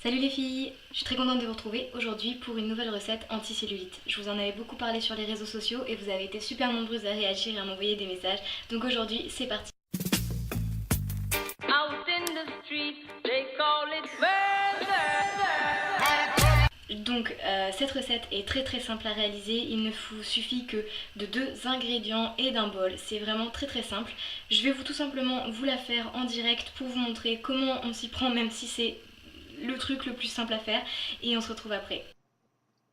Salut les filles, je suis très contente de vous retrouver aujourd'hui pour une nouvelle recette anti-cellulite. Je vous en avais beaucoup parlé sur les réseaux sociaux et vous avez été super nombreuses à réagir et à m'envoyer des messages. Donc aujourd'hui, c'est parti. Out in the street, they call it murder. Donc cette recette est très simple à réaliser, il ne vous suffit que de 2 ingrédients et d'un bol, c'est vraiment très simple. Je vais tout simplement vous la faire en direct pour vous montrer comment on s'y prend, même si c'est le truc le plus simple à faire, et on se retrouve après.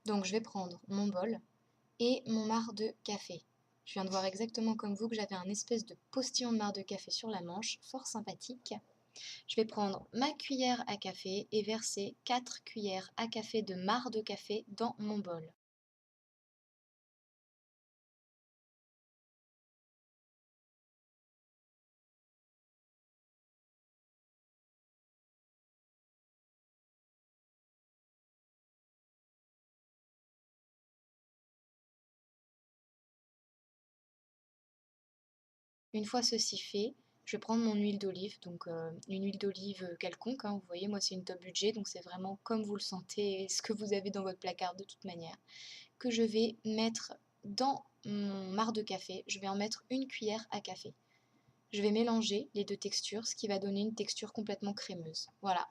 Donc je vais prendre mon bol et mon marc de café. Je viens de voir exactement comme vous que j'avais un espèce de postillon de marc de café sur la manche, fort sympathique. Je vais prendre ma cuillère à café et verser 4 cuillères à café de marc de café dans mon bol. Une fois ceci fait, je vais prendre mon huile d'olive, donc une huile d'olive quelconque, hein, vous voyez, moi c'est une top budget, donc c'est vraiment comme vous le sentez et ce que vous avez dans votre placard de toute manière, que je vais mettre dans mon marc de café. Je vais en mettre une cuillère à café. Je vais mélanger les deux textures, ce qui va donner une texture complètement crémeuse. Voilà.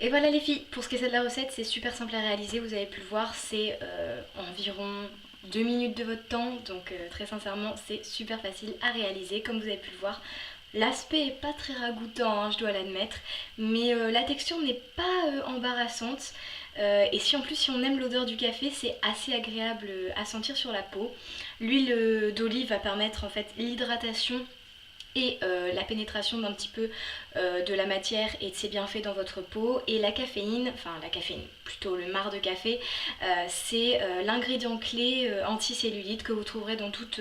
Et voilà les filles, pour ce qui est de la recette, c'est super simple à réaliser, vous avez pu le voir, c'est environ 2 minutes de votre temps, donc très sincèrement c'est super facile à réaliser, comme vous avez pu le voir. L'aspect est pas très ragoûtant, hein, je dois l'admettre, mais la texture n'est pas embarrassante. Et si en plus si on aime l'odeur du café, c'est assez agréable à sentir sur la peau. L'huile d'olive va permettre en fait l'hydratation et la pénétration d'un petit peu de la matière et de ses bienfaits dans votre peau. Et la caféine, plutôt le marc de café, c'est l'ingrédient clé anti-cellulite que vous trouverez dans toutes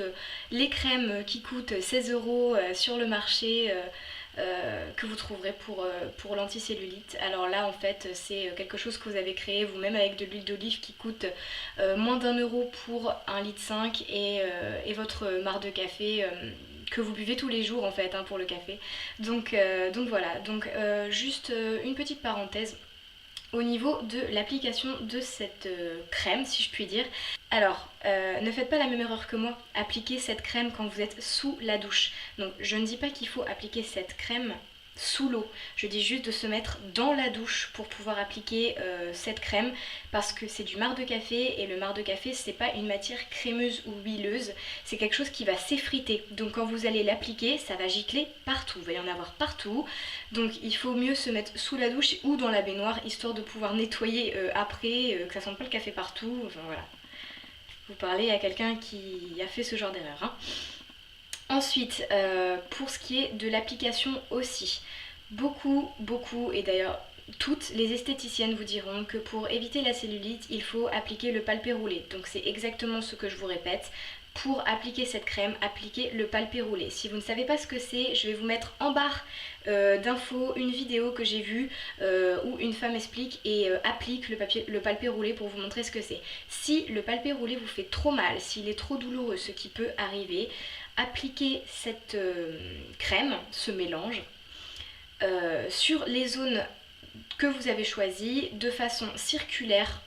les crèmes qui coûtent 16 € sur le marché. Que vous trouverez pour l'anticellulite. Alors là en fait c'est quelque chose que vous avez créé vous-même avec de l'huile d'olive qui coûte moins d'1 € pour 1,5 litre et votre marc de café que vous buvez tous les jours en fait, hein, pour le café. Donc voilà, juste une petite parenthèse au niveau de l'application de cette crème, si je puis dire. Alors, ne faites pas la même erreur que moi, appliquez cette crème quand vous êtes sous la douche. Donc, je ne dis pas qu'il faut appliquer cette crème sous l'eau, je dis juste de se mettre dans la douche pour pouvoir appliquer cette crème, parce que c'est du marc de café et le marc de café c'est pas une matière crémeuse ou huileuse, c'est quelque chose qui va s'effriter, donc quand vous allez l'appliquer ça va gicler partout, il va y en avoir partout, donc il faut mieux se mettre sous la douche ou dans la baignoire histoire de pouvoir nettoyer après, que ça sente pas le café partout, enfin voilà. Vous parlez à quelqu'un qui a fait ce genre d'erreur, hein. Ensuite, pour ce qui est de l'application aussi, beaucoup, et d'ailleurs toutes les esthéticiennes vous diront que pour éviter la cellulite, il faut appliquer le palpé roulé. Donc c'est exactement ce que je vous répète. Pour appliquer cette crème, appliquez le palpé roulé. Si vous ne savez pas ce que c'est, je vais vous mettre en barre d'infos une vidéo que j'ai vue où une femme explique et applique le palpé roulé pour vous montrer ce que c'est. Si le palpé roulé vous fait trop mal, s'il est trop douloureux, ce qui peut arriver, appliquez cette crème, ce mélange, sur les zones que vous avez choisies de façon circulaire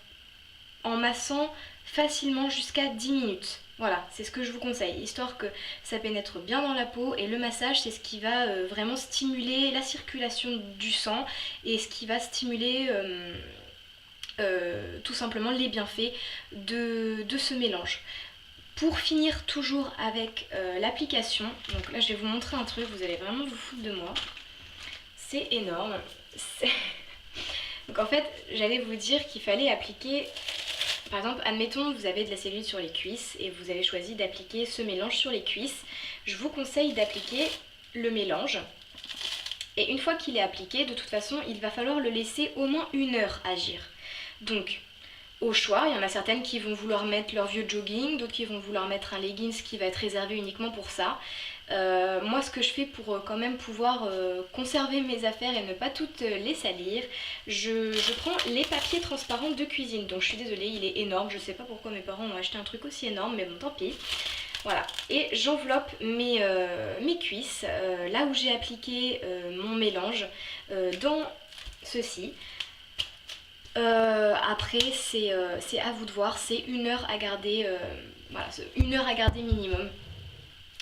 en massant facilement jusqu'à 10 minutes. Voilà, c'est ce que je vous conseille, histoire que ça pénètre bien dans la peau, et le massage c'est ce qui va vraiment stimuler la circulation du sang et ce qui va stimuler tout simplement les bienfaits de ce mélange. Pour finir toujours avec l'application, donc là je vais vous montrer un truc, vous allez vraiment vous foutre de moi. C'est énorme. Donc en fait, j'allais vous dire qu'il fallait appliquer, par exemple, admettons vous avez de la cellulite sur les cuisses et vous avez choisi d'appliquer ce mélange sur les cuisses. Je vous conseille d'appliquer le mélange. Et une fois qu'il est appliqué, de toute façon, il va falloir le laisser au moins 1 heure agir. Donc, au choix, il y en a certaines qui vont vouloir mettre leur vieux jogging, d'autres qui vont vouloir mettre un leggings qui va être réservé uniquement pour ça. Moi ce que je fais pour quand même pouvoir conserver mes affaires et ne pas toutes les salir, je prends les papiers transparents de cuisine. Donc je suis désolée, il est énorme, je sais pas pourquoi mes parents ont acheté un truc aussi énorme, mais bon tant pis. Voilà, et j'enveloppe mes cuisses, là où j'ai appliqué mon mélange, dans ceci. Après c'est à vous de voir, c'est 1 heure à garder, voilà, 1 heure à garder minimum.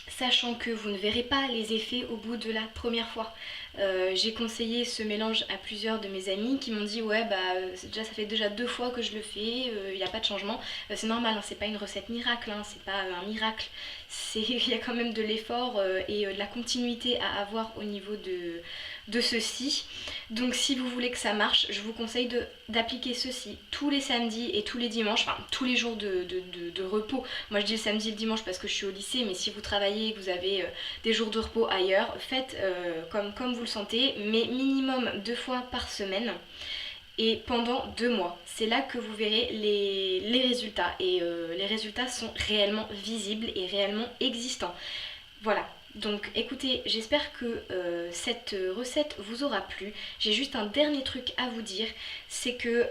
Sachant que vous ne verrez pas les effets au bout de la première fois. J'ai conseillé ce mélange à plusieurs de mes amis qui m'ont dit ouais bah déjà ça fait déjà 2 fois que je le fais, il n'y a pas de changement. C'est normal, hein, c'est pas une recette miracle, hein, c'est pas un miracle. Il y a quand même de l'effort et de la continuité à avoir au niveau de ceci. Donc si vous voulez que ça marche, je vous conseille d'appliquer ceci tous les samedis et tous les dimanches, enfin tous les jours de repos. Moi je dis le samedi et le dimanche parce que je suis au lycée, mais si vous travaillez et que vous avez des jours de repos ailleurs, faites comme vous le sentez, mais minimum 2 fois par semaine et pendant 2 mois. C'est là que vous verrez les résultats et les résultats sont réellement visibles et réellement existants. Voilà. Donc écoutez, j'espère que cette recette vous aura plu. J'ai juste un dernier truc à vous dire, c'est que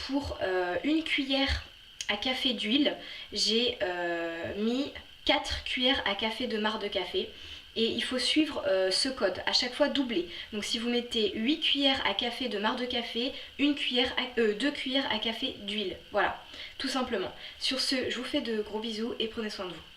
pour 1 cuillère à café d'huile, j'ai mis 4 cuillères à café de marc de café. Et il faut suivre ce code, à chaque fois doublé. Donc si vous mettez 8 cuillères à café de marc de café, 2 cuillères à café d'huile. Voilà, tout simplement. Sur ce, je vous fais de gros bisous et prenez soin de vous.